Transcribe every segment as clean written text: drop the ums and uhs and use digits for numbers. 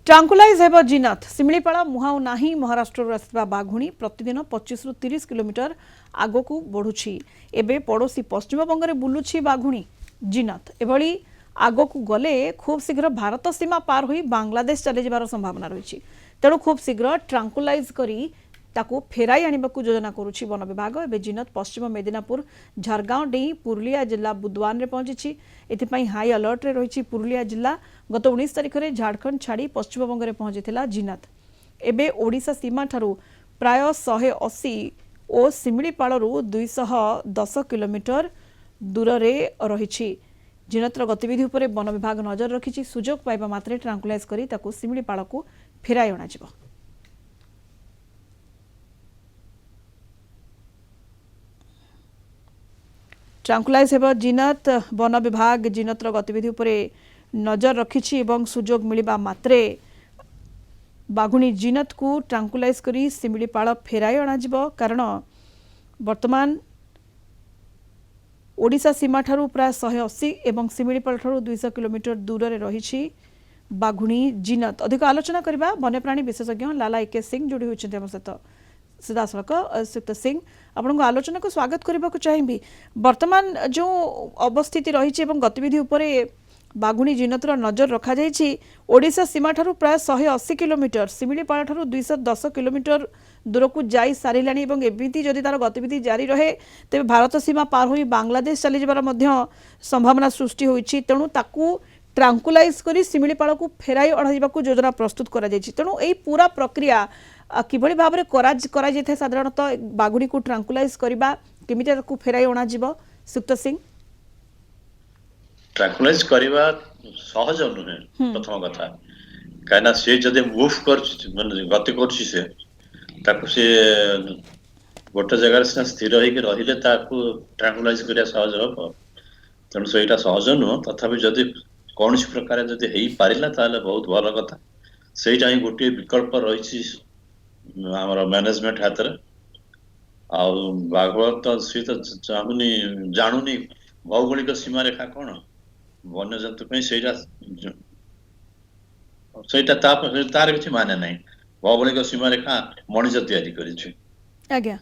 ट्रांकुलाइज हेब जिनत सिमिलीपाड़ा मुहाउ नाही महाराष्ट्र आसवा बाघुणी प्रतिदिन 25 रु 30 किलोमीटर आग को बढ़ुछि। एबे पड़ोशी पश्चिम बंग में बुलुछि बाघुणी जिनत एभली आग को गले खूब शीघ्र भारत सीमा पार होई बांग्लादेश चली जबार संभावना रही। तेणु खूब शीघ्र ट्रांकुलाइज करी ताकू फेराई आनिबाकू योजना करुछि वन विभाग। एबे जिनत पश्चिम मेदिनापुर झारगांव डेई पुरुलिया जिला बुधवार में पहुंची। एथिपाई हाई अलर्ट रे रही पुरुलिया जिला। गत 19 तारिख में झारखंड छाड़ी पश्चिम बंग में पहुंची जिनत। एबे ओडिशा सीमा ठारू प्राय 180 और सिमिलीपाड़ू 210 किलोमीटर दूर रे रही। जिनतर गतिविधि उपरे वन विभाग नजर रखी। सुजोग पाइबा मात्रे ट्रांकुलाइज करी ताकू सिमिलीपाड़ को फेराई अणाजिबो। ट्रांकुलाइज हेब जिनत वन विभाग जिनतर गतिविधि उपरे नजर रखिछि एवं सुजोग मिलिबा मात्रे बाघुणी जिनत को ट्रांकुलाइज करी सिमिलीपाड़ फेराई अणाजिबो। कारण वर्तमान ओडिशा सीमा ठारू प्राय 180 एवं सिमिलीपाड़ ठारू 200 किलोमीटर दूर रे रही बाघुणी जिनत। अधिक आलोचना करबा वन्यप्राणी विशेषज्ञ लाला एके सिंह जोड़ी होइछन्ते हम सहित सीधा सड़क श्रीयुक्त सिंह आपण आलोचना को स्वागत करने को चाहिए। वर्तमान जो अवस्थिति रही गतिविधि उपरे बाघुणी जिनतर नजर रखा जाइछि। ओडिशा सीमा ठारू प्राय 180 किलोमीटर सिमिलीपाड़ ठारू 210 किलोमीटर दूर को जाई सारिलानी एवं एबिति जदि तार गतिविधि जारी रहे तेबे भारत सीमा पार होई बांग्लादेश चली जबार मध्य संभावना सृष्टि होइछि। तेणु ताकू ट्रांकुलाइज करी सिमिलीपाड़ को फेराई अणाजिबाकू योजना प्रस्तुत करा जाइछि। तेणु एई पूरा प्रक्रिया किभଳି भाबरे करा जाय साधारणतः बाघुणी को ट्रांकुलाइज करबा केमिति ताकू फेराई अणाजिबो सुक्त सिंह? ट्रांकुलाइज करबा सहज नुहे प्रथम कथा काना से जदि मूव कर माने गति करछि से ताकू से गोटे जगह से स्थिर होई के रहिले ताकू ट्रांकुलाइज करिया सहज हो। तेणु सेटा सहज नु तथापि जदि कौनसी प्रकार जदि हेई पारिला ताले बहुत भल कथा। सेटा ही गोटे विकल्प रही आमर मैनेजमेंट हाथ रे भागवत सी तो चाहूनी जानुनी भौगोलिक सीमा रेखा कौन वन्य जंतु तार किसी माने नहीं। भौगोलिक सीमा रेखा मनीष तैयारी करिछि आज्ञा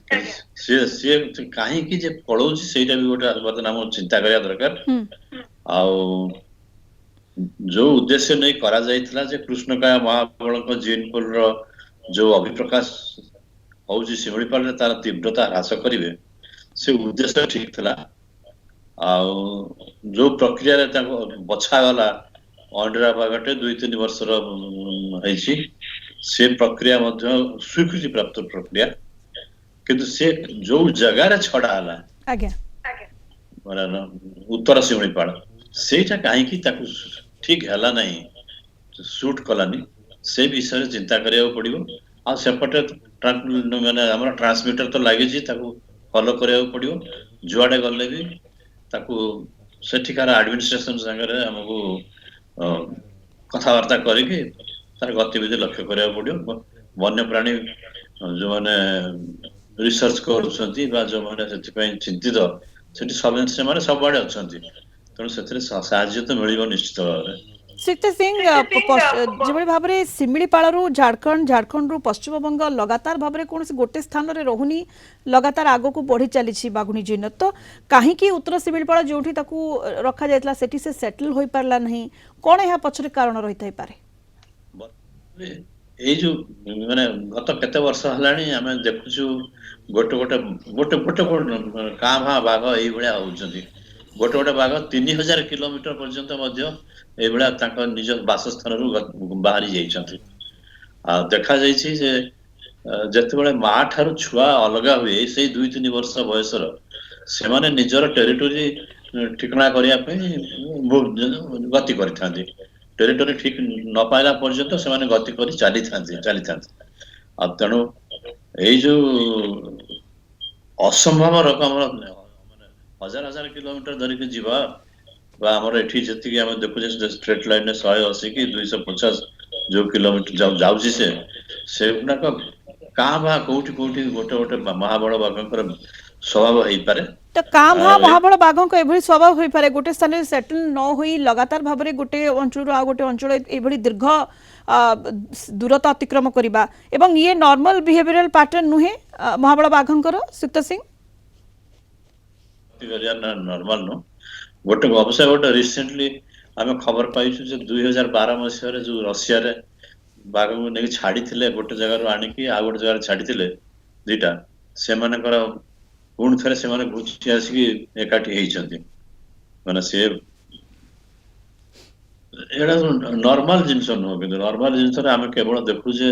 सी कहीं जे पळौछि सेटा भी गोटे वर्तमान चिंता करिया दरकार। जो उद्देश्य नहीं करा जाइथिला जे कृष्णकाय महाबलक जीन पुल रो जो अभिप्रकाश होउछि सिमिलीपाड़ रे तार तीव्रता ह्रास करिवे से उद्देश्य ठीक थिला। जो प्रक्रिया रे ताको बछा गला अंडरा बागटे 2-3 वर्ष रो हैछि से प्रक्रिया मध्य स्वीकृति प्राप्त प्रक्रिया किंतु से जो जगह रे छडा हला आज्ञा माने उत्तर सिमिलीपाड़ सेटा काहे कि ताको ठीक हला नहीं शूट कलानी से विषय चिंता करिया पड़िबो। आ सेपटे माने हमर ट्रांसमीटर तो लागि छी ताको फॉलो करिया पड़िबो। जुआडे गले भी ताको सेठिकार एडमिनिस्ट्रेशन संगे हमको कथावार्ता करके तार गतिविधि लक्ष्य करिया पड़िबो। वन्य प्राणी जो माने रिसर्च करूछंती बा जो माने सेति पय चिंतित सेठी सब से माने सब बाडे अछंती। तेणु से साहाଯ୍य तो मिल निश्चित भाव। श्रीयुक्त सिंह जो भाव में सिमिलीपाड़ू झारखंड रु पश्चिम बंग लगातार भाव में कौन गोटे स्थान रे रहुनी लगातार आग को बढ़ी चली बाघुणी जिनत तो कहीं उत्तर सिमिलीपाड़ जो रखा जाता से सेटल हो पारा नहीं कौन यह पछरे कारण रही था पारे? ए जो माने गत केते वर्ष हलानी आमे देखुछु गोटे गोटे गोटे गोटे का भा बाघ एई भलिया होउछंती। गोटे गोटे बाघ 3000 किलोमीटर पर्यंत मध्य ए भलिया ताका निज वासस्थान रु बाहरी जाइछंती। देखा जाइछि जे जते बेले मा ठारू छुआ अलगा हुए से 2-3 वर्ष बयसर से माने निजर टेरिटरी ठिकना करिया पे गति करिथांती। टेरिटरी ठीक न पाइला पर्यंत से माने गति करी चली थांती। तेणु ए जो असंभव रकम हजार हजार किलोमीटर धरिक जीवा आमर एठी जति आम देखुचे स्ट्रेट लाइन 180 कि 250 जो किलोमीटर जाउछि से गुणाक का बा कोठी कोठी गोटे गोटे महाबल बाघंकर ସ୍ୱଭାବ ହେଇପାରେ। तो कां भा ଆଉ महाबल बाघ एभली स्वभाव हो पारे गोटे स्थान सेटल न होई लगातार भाव में गोटे अंचल आ गोटे अंचल एभली दीर्घ दूरता अतिक्रम करबा एवं ये नॉर्मल बिहेवियरल पैटर्न नुहे महाबल बाघंकर सुक्त सिंह नॉर्मल नो गोटे अवश्य गोटे रिसेंटली आम खबर पाइछु जे 2012 मसीह जो रशिया रे बाघ को नहीं छाड़ी थिले गोटे जगह आनिकी आ गोटे जगह छाड़ी थिले दीटा से मानकर पुणी थे से घुची आसिकी एकाठी होती माने से एड़ा नॉर्मल जिनस नुह कि नॉर्मल जिनस आम केवल देखुचे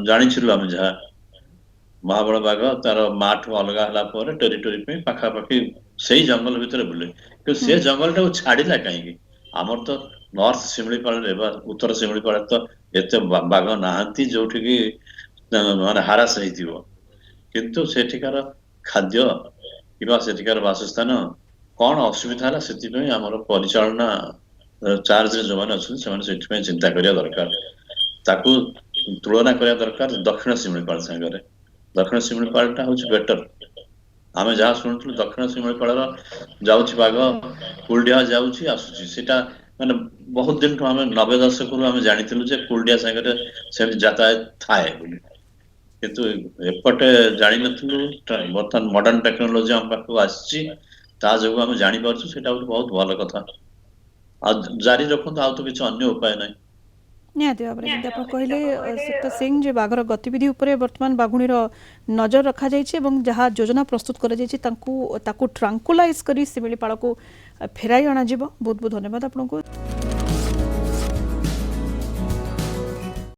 जानी आम जहाँ महाबल बाघ तार माठू अलग है टेरिटोरी पाखापाखि से जंगल भितर बुले कि से जंगल टाक छाड़ा कहीं आमर तो नॉर्थ शिमिलीपाल उत्तर शिमिलीपाल तो एत बाघ नहांती जो माने हारास हो किंतु सेठिकार खाद्य कि सेठिकार बासस्थान कौन असुविधा है से आमर परिचालना चार्ज जो मैंने अच्छा से चिंता करिया दरकार ताकू तुलना करिया दरकार दक्षिण शिमिलीपाल सागर दक्षिण शिमिलीपाल हूँ बेटर आम जहाँ शुणुलु दक्षिण शिमिलीपाल जाऊँच बाघ कुलडिया जाऊँच आसूची सेटा माने बहुत दिन आम 90 दशक आम जानी जे कुलडिया सागर से यातायात थाए किंतु एपटे जानी नथुलु बर्तमान मॉडर्न टेक्नोलॉजी आम पाखु आसी जो आम जानी पारछु सेटा बहुत भल कथा आ जारी रखु आ तो किसी अन्य उपाय नहीं निहाती भाव में आप कहले सुक्त सिंह जे बाघर गतिविधि उपरे वर्तमान बाघुणीर नजर रखा जाइछि एवं जहाँ योजना प्रस्तुत करा जाइछि ताकू ट्रांकुलाइज करी शिमिलीपाल को फेराई अणाजिबो बहुत बहुत धन्यवाद आपको।